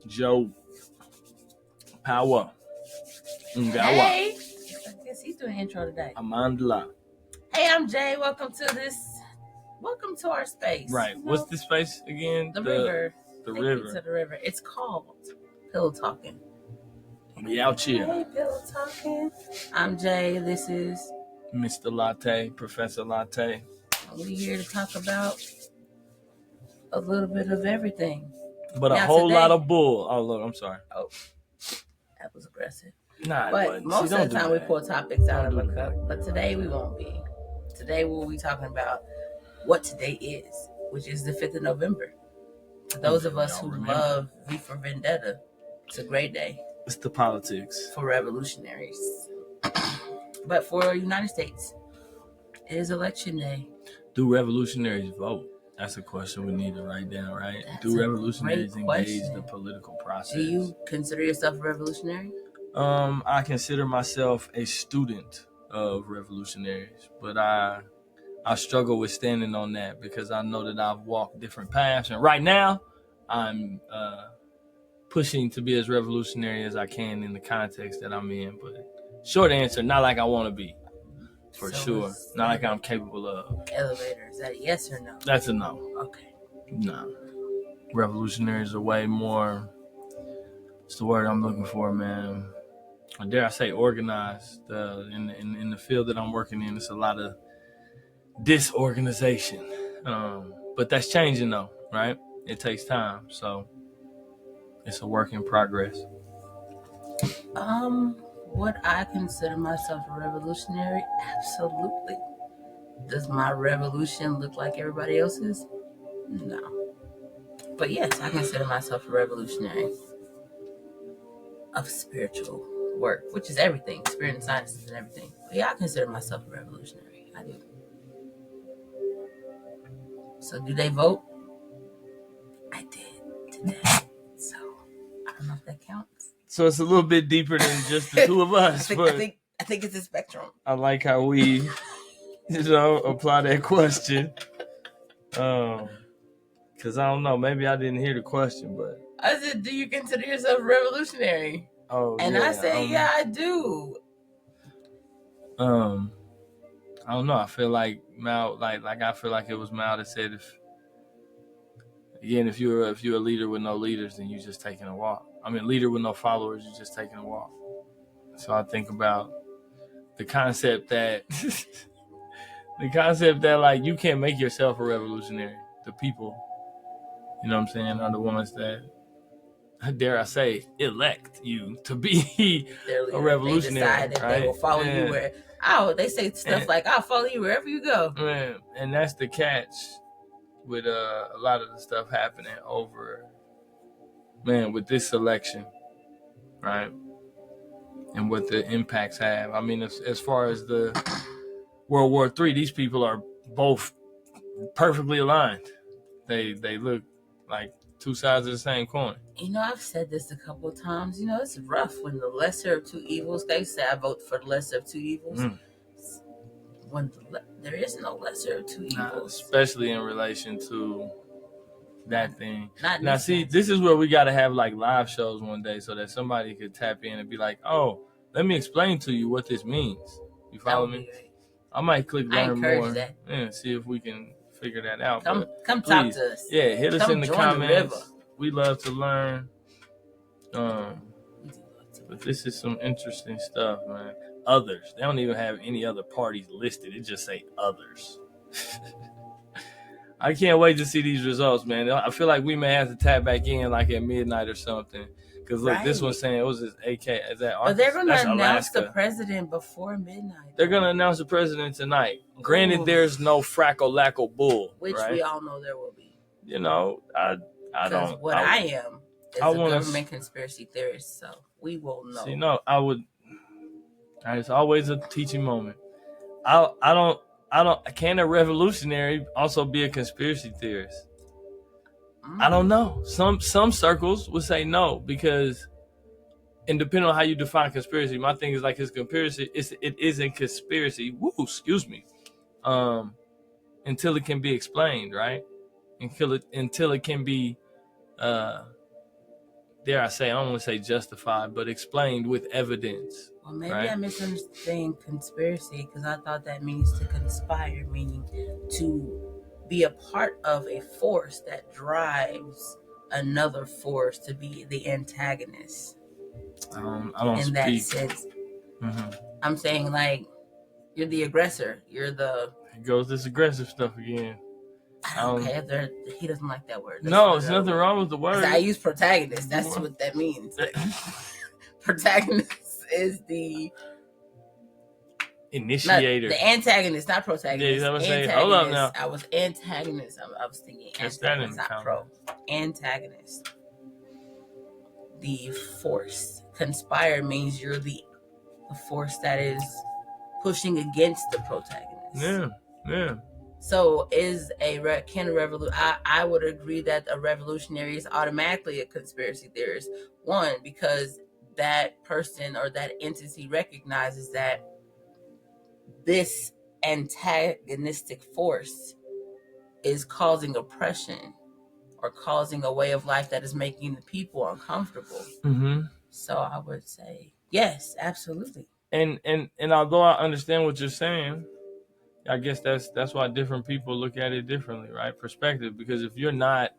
Joe. Power. Ngawa. Hey, I guess he's doing intro today. Amandla. Hey, I'm Jay. Welcome to our space. Right. What's this space again? The river. The Take river. me to the river. It's called PillowTalking. We out here. Hey, PillowTalking. I'm Jay. This is Mr. Latte, Professor Latte. We're here to talk about a little bit of everything. But a whole lot of bull. Oh, look, I'm sorry. Oh, that was aggressive. Nah, but most of the time we pull topics out of a cup. But today we won't be. Today we'll be talking about what today is, which is the 5th of November. For those of us who love V for Vendetta, it's a great day. It's the politics. For revolutionaries. But for United States, it is election day. Do revolutionaries vote? That's a question we need to write down, right? Do revolutionaries engage the political process? Do you consider yourself a revolutionary? I consider myself a student of revolutionaries, but I struggle with standing on that because I know that I've walked different paths, and right now I'm pushing to be as revolutionary as I can in the context that I'm in. But short answer, not like I want to be, for sure. Not like I'm capable of. Elevator, is that a yes or no? That's a no. Okay. No. Revolutionaries are way more, what's the word I'm looking for, man? Or dare I say organized. In the field that I'm working in, it's a lot of disorganization. But that's changing though, right? It takes time. So it's a work in progress. Would I consider myself a revolutionary? Absolutely. Does my revolution look like everybody else's? No. But yes, I consider myself a revolutionary of spiritual work, which is everything, spirit and sciences and everything. But yeah, I consider myself a revolutionary. I do. So do they vote? I did today. So I don't know if that counts. So it's a little bit deeper than just the two of us. I think it's a spectrum. I like how we, apply that question. Because I don't know, maybe I didn't hear the question, but I said, do you consider yourself a revolutionary? Oh, and yeah, I say, yeah, I do. I don't know. I feel like Mal, I feel like it was Mal that said, if you're a leader with no leaders, then you're just taking a walk. I mean, leader with no followers, you're just taking a walk. So I think about the concept that like you can't make yourself a revolutionary. The people, you know what I'm saying, are the ones that, dare I say, elect you to be a revolutionary. They decide that they will follow you where. They say stuff like, "I'll follow you wherever you go." Man, and that's the catch with a lot of the stuff happening over, with this election, right? And what the impacts have. I mean, as far as the World War III, these people are both perfectly aligned. They look like two sides of the same coin. I've said this a couple of times. It's rough when the lesser of two evils. They say I vote for the lesser of two evils. When there is no lesser of two evils. Especially in relation to that thing. Now, see, this is where we got to have like live shows one day so that somebody could tap in and be like, oh, let me explain to you what this means. You follow me? I might click learn more. That. Yeah, see if we can figure that out. Come talk to us. Yeah, hit us in the comments. We love to learn. But this is some interesting stuff, man. Others. They don't even have any other parties listed. It just say others. I can't wait to see these results, man. I feel like we may have to tap back in like at midnight or something. Because look, this one's saying it was his AK. Is that But they're going to announce the president before midnight. They're going to announce the president tonight. Granted, there's no frackle-lackle bull. Which we all know there will be. I don't. What I am is a government conspiracy theorist, so we will know. See, no, I would. It's always a teaching moment. Can a revolutionary also be a conspiracy theorist? I don't know. Some circles would say no because, and depending on how you define conspiracy, my thing is like his conspiracy. It is a conspiracy. Excuse me. Until it can be explained, right? Until it can be dare I say, I don't want to say justified, but explained with evidence. Well, maybe right? I misunderstand conspiracy because I thought that means to conspire, meaning to be a part of a force that drives another force to be the antagonist. I don't in speak. that sense. I'm saying, like, you're the aggressor. You're the. It goes this aggressive stuff again. Okay, he doesn't like that word. No, there's nothing wrong with the word. I use protagonist. That's what that means. Like, protagonist is the initiator. The antagonist, not protagonist. Yeah, I was saying, hold up now. I was antagonist. I was thinking antagonist, not pro. Antagonist. The force. Conspire means you're the force that is pushing against the protagonist. Yeah. So can a revolution? I would agree that a revolutionary is automatically a conspiracy theorist. One, because that person or that entity recognizes that this antagonistic force is causing oppression or causing a way of life that is making the people uncomfortable. So I would say yes, absolutely. And although I understand what you're saying, I guess that's why different people look at it differently, right? Perspective. Because if you're not,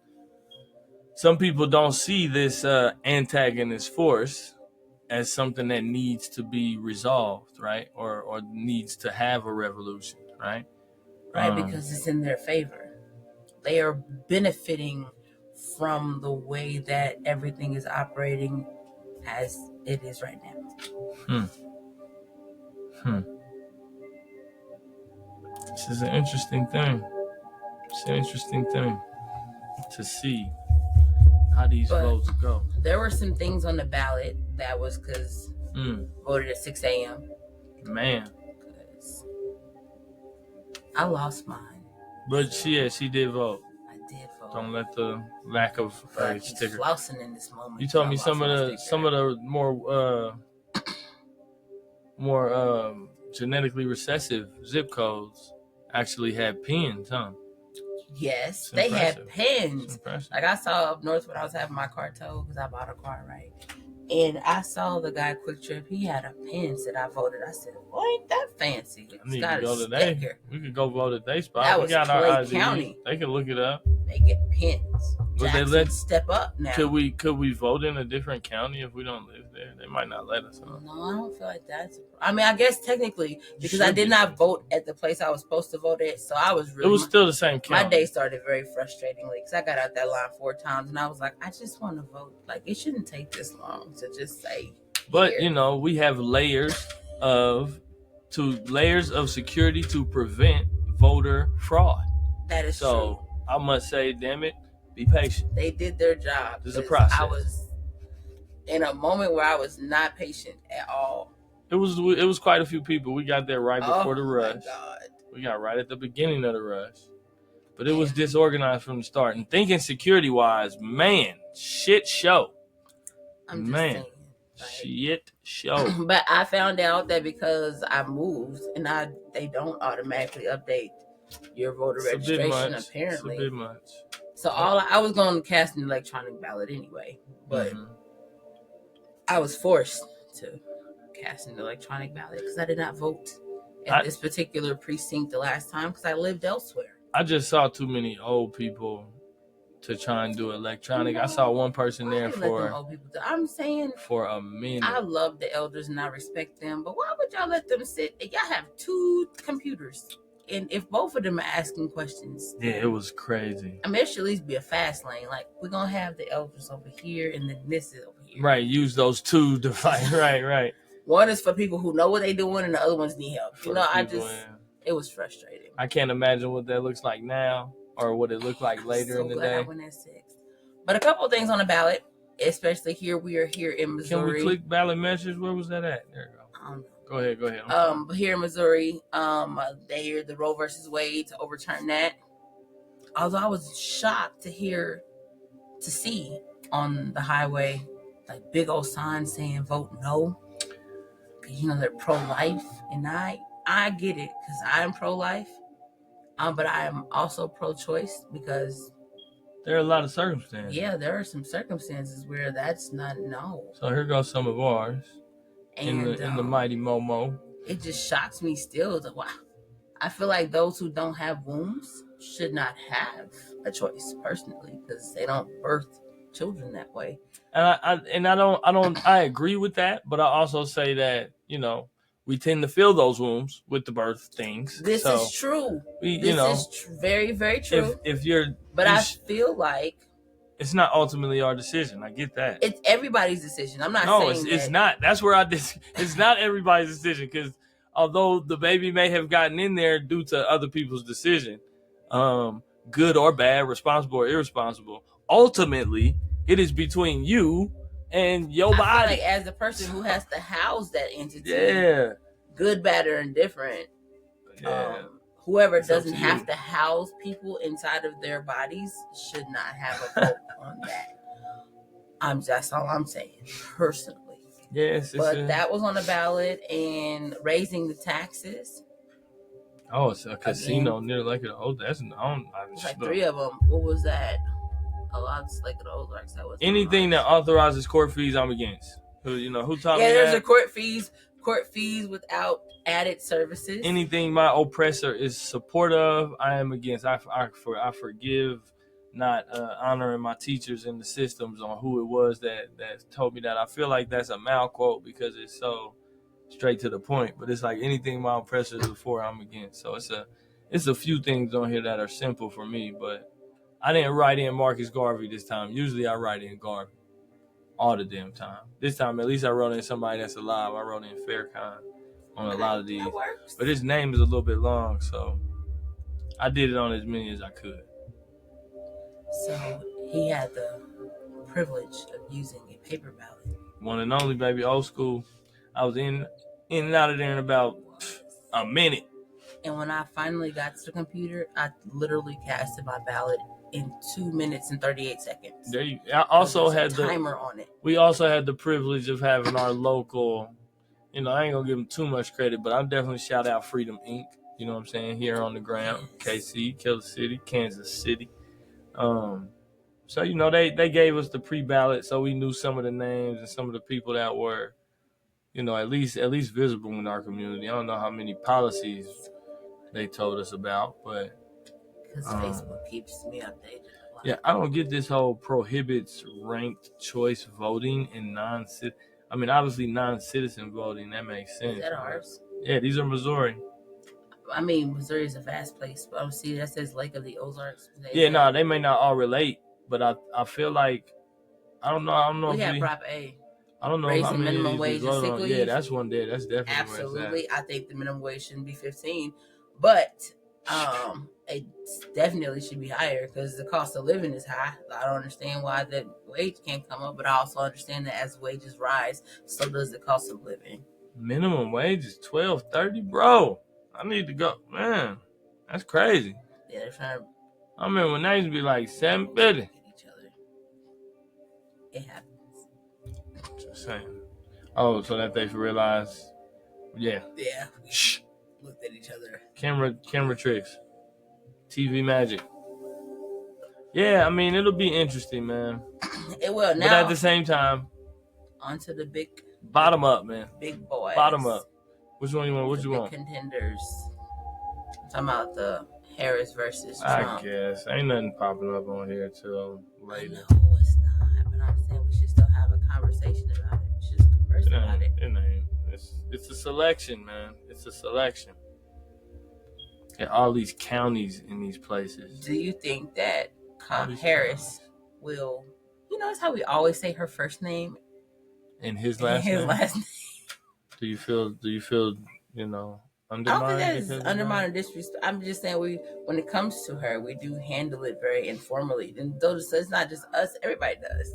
some people don't see this antagonist force as something that needs to be resolved, right? Or needs to have a revolution, right? Right, because it's in their favor. They are benefiting from the way that everything is operating as it is right now. This is an interesting thing. It's an interesting thing to see how these votes go. There were some things on the ballot that was because voted at 6 a.m. Man. I lost mine. But she did vote. I did vote. Don't let the lack of sticker. Flousing in this moment. You told me some of the more genetically recessive zip codes actually had pins, huh? Yes, they had pins. Like I saw up north when I was having my car towed because I bought a car, right? And I saw the guy Quick Trip. He had a pin that I voted. I said, "Well, ain't that fancy?" I need to go today. We could go vote at their spot. That we got Clay our ID. County. They can look it up. They get pins. Would they let step up now? Could we vote in a different county if we don't live there? They might not let us. No, I don't feel like that's. I mean, I guess technically because I did not vote at the place I was supposed to vote at, so I was really. It was still the same county. My day started very frustratingly because I got out that line 4 times, and I was like, I just want to vote. Like, it shouldn't take this long to just say. But we have layers of security to prevent voter fraud. That is true. I must say, damn it, be patient. They did their job. This is a process. I was in a moment where I was not patient at all. It was quite a few people. We got there right before the rush. My God. We got right at the beginning of the rush. But it was disorganized from the start. And thinking security-wise, man, shit show. I'm just saying. Shit show. But I found out that because I moved and they don't automatically update your voter registration apparently. It's a bit much. So I was going to cast an electronic ballot anyway, but I was forced to cast an electronic ballot because I did not vote at this particular precinct the last time because I lived elsewhere. I just saw too many old people to try and do electronic. I saw one person there for old people I'm saying for a minute. I love the elders and I respect them, but why would y'all let them sit? Y'all have 2 computers. And if both of them are asking questions, yeah, it was crazy. I mean, it should at least be a fast lane. Like, we're gonna have the elders over here, and then this is over here. Right, use those 2 devices. right. One is for people who know what they're doing, and the other ones need help. It was frustrating. I can't imagine what that looks like now, or what it looked like later in the day. I went at 6. But a couple of things on the ballot, especially here. We are here in Missouri. Can we click ballot measures? Where was that at? There you go. Go ahead. But here in Missouri, the Roe versus Wade to overturn that. Although I was shocked to see on the highway, like big old signs saying vote no. Because, they're pro-life. And I get it because I'm pro-life. But I am also pro-choice because There are a lot of circumstances. Yeah, there are some circumstances where that's not no. So here goes some of ours And in the mighty Momo. It just shocks me still. Wow. I feel like those who don't have wombs should not have a choice personally because they don't birth children that way. And I agree with that, but I also say that, you know, we tend to fill those wombs with the birth things. This is true. This is very, very true. But I feel like it's not ultimately our decision. I get that. It's everybody's decision. I'm not saying it's not. That's where it's not everybody's decision, because although the baby may have gotten in there due to other people's decision, good or bad, responsible or irresponsible, ultimately it is between you and your body. I feel like as the person who has to house that entity, good, bad, or indifferent, whoever doesn't have to house people inside of their bodies should not have a vote on that. That's all I'm saying, personally. Yes, but that was on the ballot, and raising the taxes. Oh, it's a casino near Lake of the Ozarks. It's like 3 of them. What was that? A lot of Lake of the Ozarks. That was anything that authorizes court fees. I'm against. Who taught me that? There's a court fees without added services. Anything my oppressor is support of, I am against. I forgive not honoring my teachers and the systems on who it was that told me that. I feel like that's a malquote because it's so straight to the point. But it's like anything my oppressor is for, I'm against. So it's a few things on here that are simple for me. But I didn't write in Marcus Garvey this time. Usually I write in Garvey all the damn time. This time at least I wrote in somebody that's alive. I wrote in Faircon on a lot of these. But his name is a little bit long, so I did it on as many as I could. So he had the privilege of using a paper ballot. One and only, baby, old school. I was in and out of there in about a minute. And when I finally got to the computer, I literally casted my ballot in 2 minutes and 38 seconds. I also had the timer on it. We also had the privilege of having our local, I ain't gonna give them too much credit, but I'm definitely shout out Freedom Inc. You know what I'm saying? Here on the ground, KC, Killer City, Kansas City. So they gave us the pre-ballot, so we knew some of the names and some of the people that were, at least visible in our community. I don't know how many policies they told us about, but because Facebook keeps me updated. Yeah, I don't get this whole prohibits ranked choice voting in non-citizen. I mean, obviously non-citizen voting, that makes sense. Is that ours? Yeah, these are Missouri. I mean, Missouri is a fast place, but I see that says Lake of the Ozarks. They may not all relate, but I feel like I don't know. We have Prop A. I don't know raising how many minimum wage and sick leave. Yeah, that's one day. That's definitely absolutely. I think the minimum wage shouldn't be 15, but it definitely should be higher because the cost of living is high. I don't understand why the wage can't come up, but I also understand that as wages rise, so does the cost of living. Minimum wage is $12.30, bro. I need to go, man. That's crazy. Yeah, they're trying to. I remember when they used to be like $7.50. It happens. Just saying. Oh, so that they realize, yeah. Yeah. Shh. Looked at each other. Camera tricks. TV magic. Yeah, I mean, it'll be interesting, man. It will. Now, but at the same time, onto the big bottom up, man. Big boys. Bottom up. Which one you want? What you want? Contenders. I'm talking about the Harris versus Trump. I guess ain't nothing popping up on here till later. No, it's not. But I'm saying we should still have a conversation about it. We should just converse about it. It ain't. It's a selection, man. It's a selection. And all these counties in these places. Do you think that Harris will? It's how we always say her first name. And his last name. Do you feel? Undermined? I don't think that's undermined or disrespect. I'm just saying when it comes to her, we do handle it very informally. And though it's not just us, everybody does.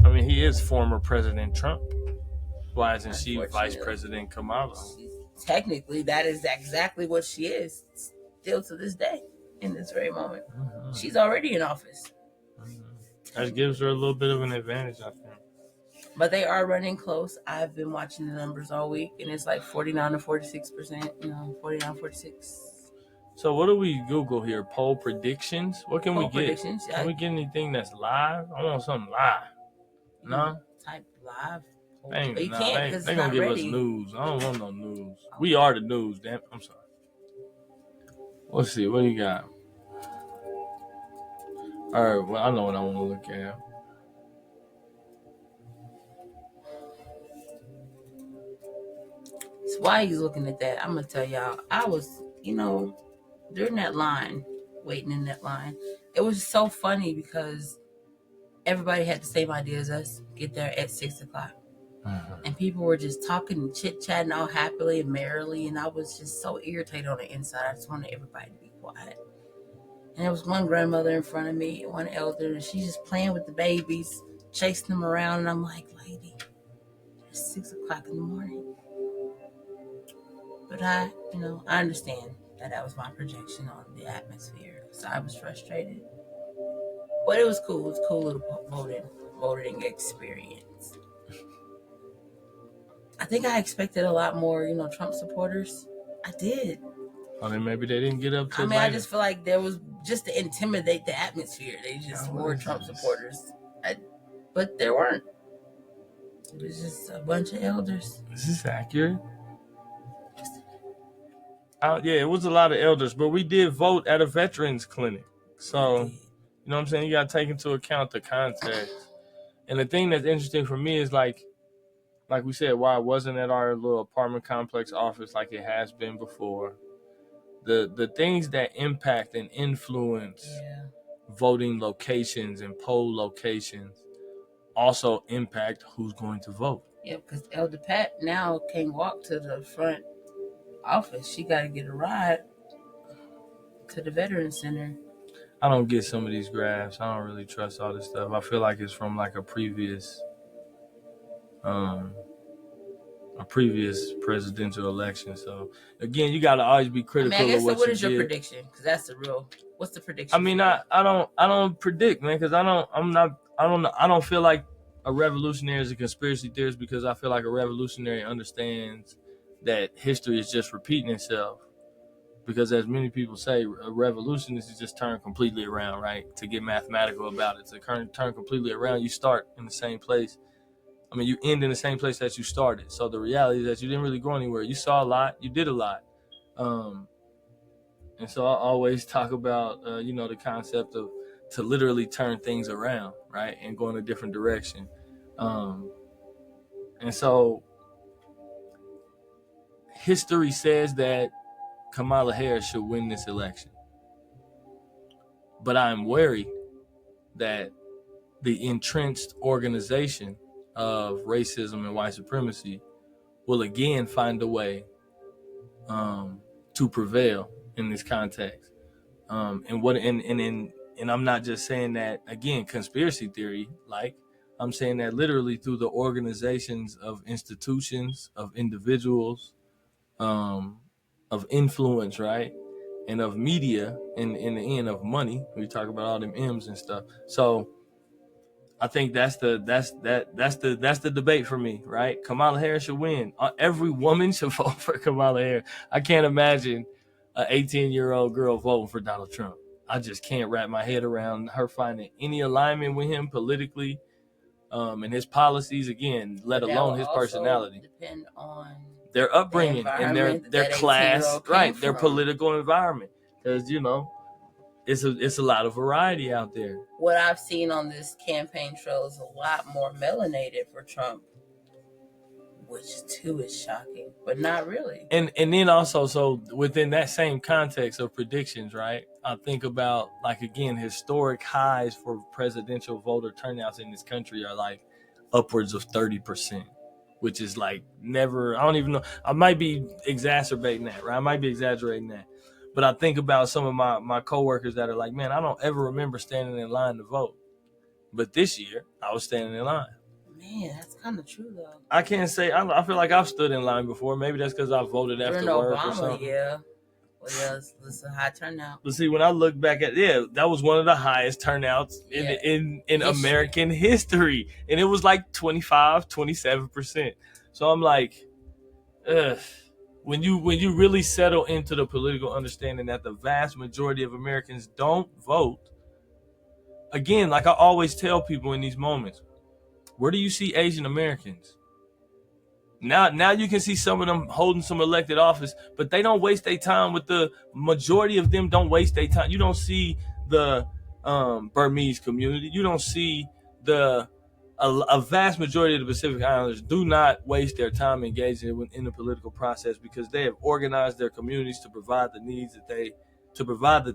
I mean, he is former President Trump. Why isn't she Vice President Kamala? Technically, that is exactly what she is, still to this day, in this very moment. Mm-hmm. She's already in office. Mm-hmm. That gives her a little bit of an advantage, I think. But they are running close. I've been watching the numbers all week, and it's like 49 to 46%, 49, 46. So what do we Google here? Poll predictions? What can we get? Predictions. Can we get anything that's live? I want something live. No? Type live. You can't because they gonna give us news. I don't want no news. Okay. We are the news, damn. I'm sorry. Let's see, what do you got? All right, well, I know what I want to look at. So while he's looking at that, I'm gonna tell y'all, I was, during that line, waiting in that line, it was so funny because everybody had the same idea as us. Get there at 6:00. And people were just talking and chit-chatting all happily and merrily, and I was just so irritated on the inside. I just wanted everybody to be quiet. And there was one grandmother in front of me, one elder, and she's just playing with the babies, chasing them around, and I'm like, lady, it's 6:00 in the morning. But I understand that was my projection on the atmosphere, so I was frustrated. But it was cool. It was a cool little voting experience. I think I expected a lot more, Trump supporters. I did. I mean, maybe they didn't get up to I just feel like there was just to intimidate the atmosphere. They just were Trump supporters. But there weren't. It was just a bunch of elders. Is this accurate? Yeah, it was a lot of elders, but we did vote at a veterans clinic. So, you know what I'm saying? You got to take into account the context. And the thing that's interesting for me is like we said, why it wasn't at our little apartment complex office like it has been before. The things that impact and influence voting locations and poll locations also impact who's going to vote. Yeah, because Elder Pat now can't walk to the front office. She got to get a ride to the Veterans Center. I don't get some of these graphs. I don't really trust all this stuff. I feel like it's from like a previous presidential election. So again, you got to always be critical of what you what is your prediction? Because that's the real. What's the prediction? I mean, I don't predict, man, because I don't feel like a revolutionary is a conspiracy theorist, because I feel like a revolutionary understands that history is just repeating itself. Because as many people say, a revolution is to just turn completely around, right? To get mathematical about it, to turn completely around, you start in the same place. I mean, you end in the same place that you started. So the reality is that you didn't really go anywhere. You saw a lot, you did a lot. And so I always talk about, the concept of to literally turn things around, right? And go in a different direction. And so history says that Kamala Harris should win this election. But I'm worried that the entrenched organization of racism and white supremacy will again find a way to prevail in this context. And I'm not just saying that, again, conspiracy theory, like I'm saying that literally through the organizations of institutions, of individuals, of influence, right? And of media, and in the end of money. We talk about all them M's and stuff. So I think that's the debate for me, right? Kamala Harris should win. Every woman should vote for Kamala Harris. I can't imagine an 18-year-old girl voting for Donald Trump. I just can't wrap my head around her finding any alignment with him politically, and his policies, again, let alone his personality. Depend on their upbringing and their class, right? Their political environment, because it's a lot of variety out there. What I've seen on this campaign trail is a lot more melanated for Trump, which too is shocking, but not really. And then also, so within that same context of predictions, right? I think about, like, again, historic highs for presidential voter turnouts in this country are like upwards of 30%, which is like never. I don't even know. I might be exacerbating that, right? I might be exaggerating that. But I think about some of my coworkers that are like, man, I don't ever remember standing in line to vote. But this year, I was standing in line. Man, that's kind of true, though. I can't say. I feel like I've stood in line before. Maybe that's because I voted after work Obama, or something. Yeah. Well, yeah, it's a high turnout. But see, when I look back at that was one of the highest turnouts in American history. And it was like 25, 27%. So I'm like, when you really settle into the political understanding that the vast majority of Americans don't vote, again, like I always tell people in these moments, where do you see Asian Americans? Now you can see some of them holding some elected office, but they don't waste their time with the majority of them. Don't waste their time. You don't see the Burmese community. You don't see a vast majority of the Pacific Islanders do not waste their time engaging in the political process because they have organized their communities to provide the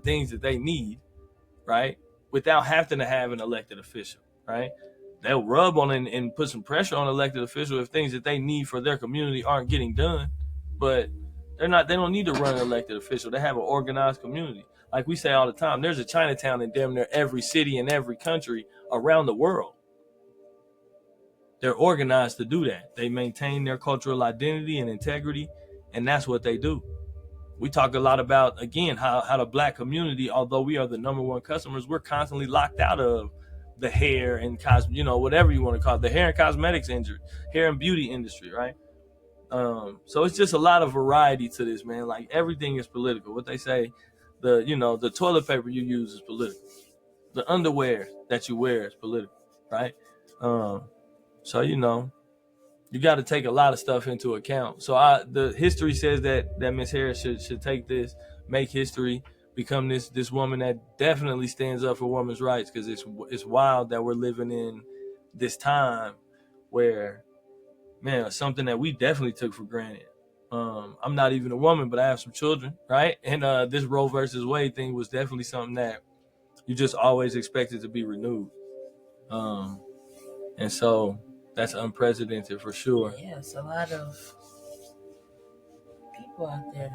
things that they need, right? Without having to have an elected official, right? They'll rub on it and put some pressure on elected officials if things that they need for their community aren't getting done. But they don't need to run an elected official. They have an organized community. Like we say all the time, there's a Chinatown in damn near every city in every country around the world. They're organized to do that. They maintain their cultural identity and integrity, and that's what they do. We talk a lot about, again, how the black community, although we are the number one customers, we're constantly locked out of the hair and whatever you want to call it, the hair and cosmetics industry, hair and beauty industry, right? So it's just a lot of variety to this, man. Like everything is political. What they say, the toilet paper you use is political. The underwear that you wear is political, right? So you got to take a lot of stuff into account. So the history says that Miss Harris should take this, make history, become this woman that definitely stands up for women's rights, because it's wild that we're living in this time where, man, something that we definitely took for granted. I'm not even a woman, but I have some children, right? And this Roe versus Wade thing was definitely something that you just always expected to be renewed. And so that's unprecedented for sure. Yeah, it's a lot of people out there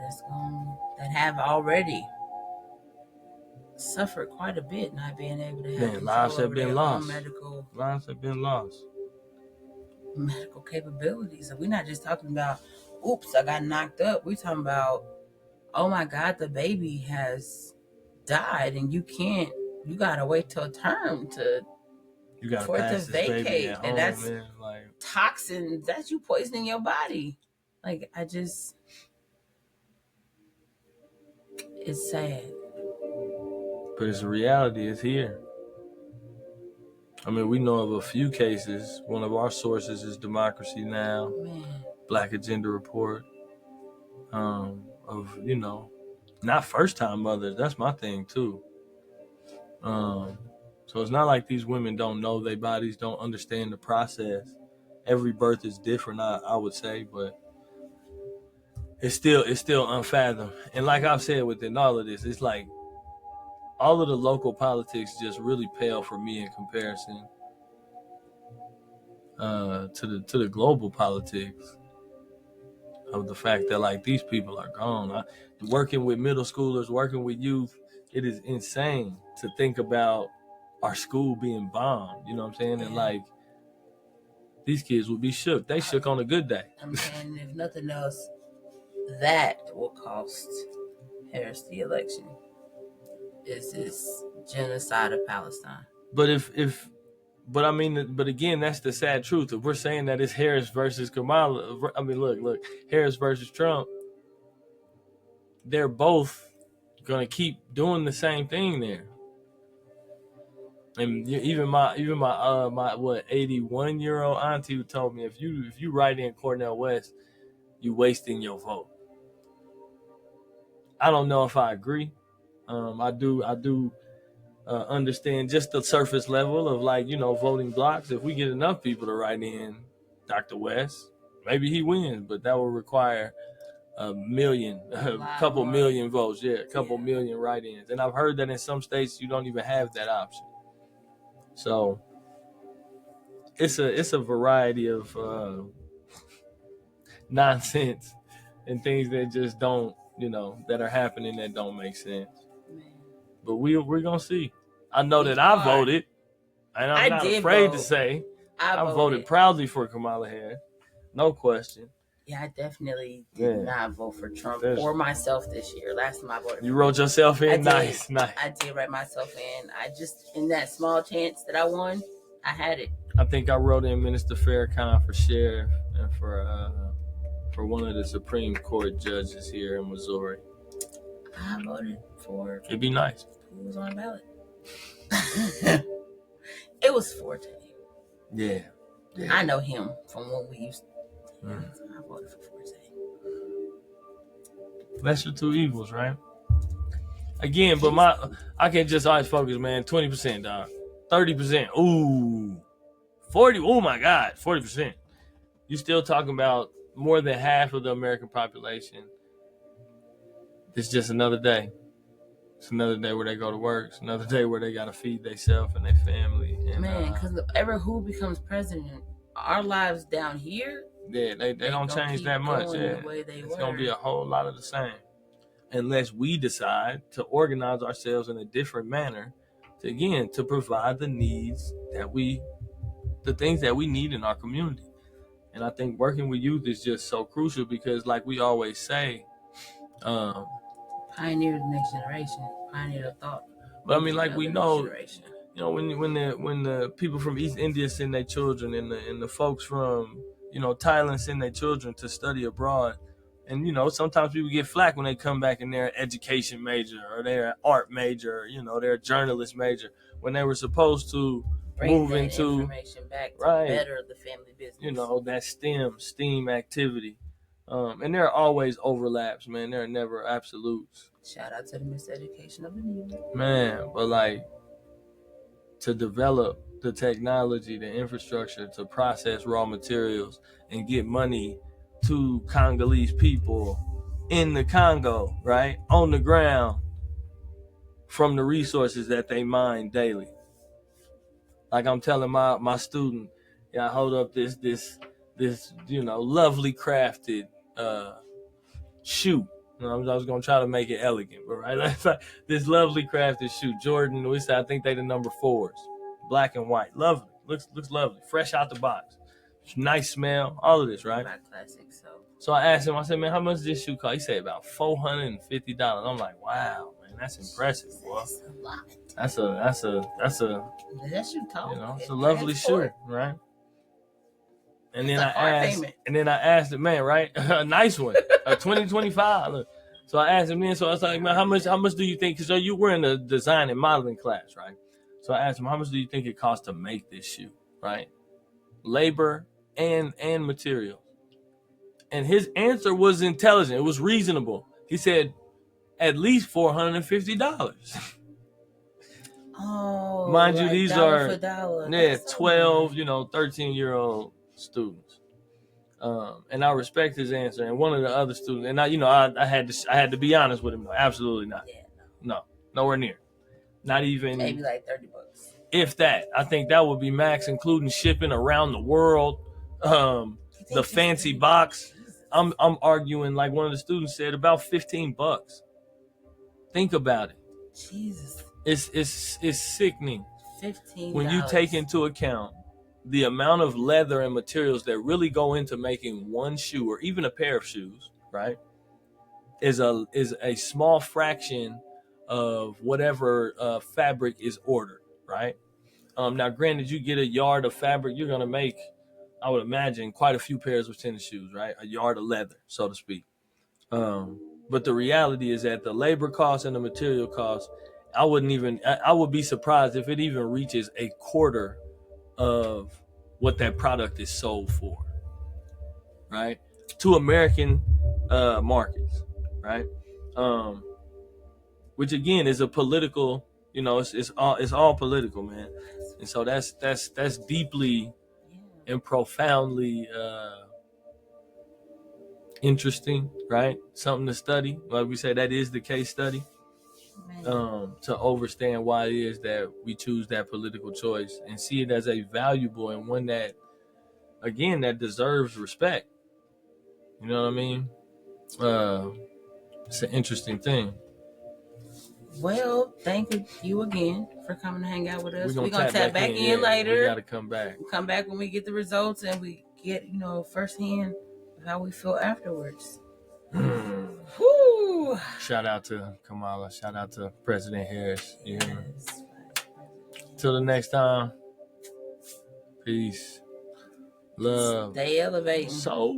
that have already suffered quite a bit, not being able to have lives have been lost. Lives have been lost. Medical capabilities. And we're not just talking about, oops, I got knocked up. We're talking about, oh my God, the baby has died, and you gotta wait till term for it to vacate, and that's toxins. That's you poisoning your body. Like it's sad. But it's a reality. It's here. I mean, we know of a few cases. One of our sources is Democracy Now!, Black Agenda Report, of, not first-time mothers. That's my thing, too. So it's not like these women don't know their bodies, don't understand the process. Every birth is different, I would say, but it's still unfathomed. And like I've said within all of this, it's like all of the local politics just really pale for me in comparison to the global politics of the fact that like these people are gone. Working with middle schoolers, working with youth, it is insane to think about our school being bombed. You know what I'm saying? And like these kids would be shook. They shook on a good day. I'm saying, if nothing else, that will cost Harris the election. Is this genocide of Palestine? But but again, that's the sad truth. If we're saying that it's Harris versus Kamala, I mean, look, Harris versus Trump, they're both gonna keep doing the same thing there. And even my 81-year-old auntie told me, if you write in Cornel West, you wasting your vote. I don't know if I agree. I do understand just the surface level of voting blocks. If we get enough people to write in Dr. West, maybe he wins, but that will require a couple million votes. Yeah, a couple million write-ins. And I've heard that in some states you don't even have that option. So it's a variety of nonsense and things that just don't, that are happening that don't make sense. But we're gonna see. I know that I voted, and I'm not afraid to say I voted proudly for Kamala Harris, no question. Yeah, I definitely did not vote for Trump or myself this year. Last time I voted. You wrote yourself in? Nice. I did write myself in. I just, in that small chance that I won, I had it. I think I wrote in Minister Farrakhan for sheriff and for for one of the Supreme Court judges here in Missouri. I voted for. It'd be nice. Who was on the ballot? It was Forte. Yeah. I know him from when we used to. Mm. I voted for Forte. Lesser two evils, right? Again, but I can just always focus, man. 20%, dog. 30%. Ooh. 40. Oh my God. 40%. You still talking about more than half of the American population. It's just another day. It's another day where they go to work. It's another day where they gotta feed themselves and their family. And, man, because ever who becomes president, our lives down here. Yeah, they don't change that much. Yeah, the way they it's gonna be a whole lot of the same, unless we decide to organize ourselves in a different manner, to provide the needs the things that we need in our community. And I think working with youth is just so crucial because, like we always say, pioneer the next generation, pioneer the thought. But I mean, like we know, when the people from East India send their children, and the folks from Thailand send their children to study abroad, and sometimes people get flack when they come back and they're an education major or they're an art major, or they're a journalist major, when they were supposed to move into information back to better the family business. That STEM activity. And there are always overlaps, man. There are never absolutes. Shout out to the miseducation of the need. Man, but like to develop the technology, the infrastructure to process raw materials and get money to Congolese people in the Congo, right? On the ground from the resources that they mine daily. Like I'm telling my student, I hold up this lovely crafted shoe. I was gonna try to make it elegant, but right, this lovely crafted shoe, Jordan. We said I think they the number 4s, black and white, lovely, looks lovely, fresh out the box, nice smell, all of this, right? Classic. So I asked him, I said, man, how much does this shoe cost? He said about $450. I'm like, wow, man, that's impressive, boy. That's a lot. That's a that shoe talk. It's a lovely shoe, right? And then I asked him, man, right? A nice one, a 2025. Look. So I asked him then, so I was like, man, how much do you think? Because you were in the design and modeling class, right? So I asked him, how much do you think it costs to make this shoe, right? Labor and material. And his answer was intelligent. It was reasonable. He said, at least $450. Oh, mind you, these are 12, 13-year-old students. And I respect his answer. And one of the other students, and I had to be honest with him. No, absolutely not. Yeah, no, nowhere near. Not even maybe like $30. If that, I think that would be max, including shipping around the world. The fancy box. I'm arguing, like one of the students said, about $15. Think about it. Jesus. It's sickening. $15. When you take into account the amount of leather and materials that really go into making one shoe or even a pair of shoes, right? Is a small fraction of whatever fabric is ordered, right? Now, granted, you get a yard of fabric, you're gonna make, I would imagine, quite a few pairs of tennis shoes, right? A yard of leather, so to speak. But the reality is that the labor costs and the material costs, I would be surprised if it even reaches a quarter of what that product is sold for, right? To American markets, right? Which again is a political, it's all political, man. And so that's deeply and profoundly interesting, right? Something to study. Like we say, that is the case study. To understand why it is that we choose that political choice and see it as a valuable and one that, again, that deserves respect. You know what I mean? It's an interesting thing. Well, thank you again for coming to hang out with us. We're gonna tap back in later. We gotta come back. We'll come back when we get the results and we get, firsthand how we feel afterwards. Woo! Shout out to Kamala. Shout out to President Harris. You hear me? Till the next time. Peace. Love. Stay elevating. So.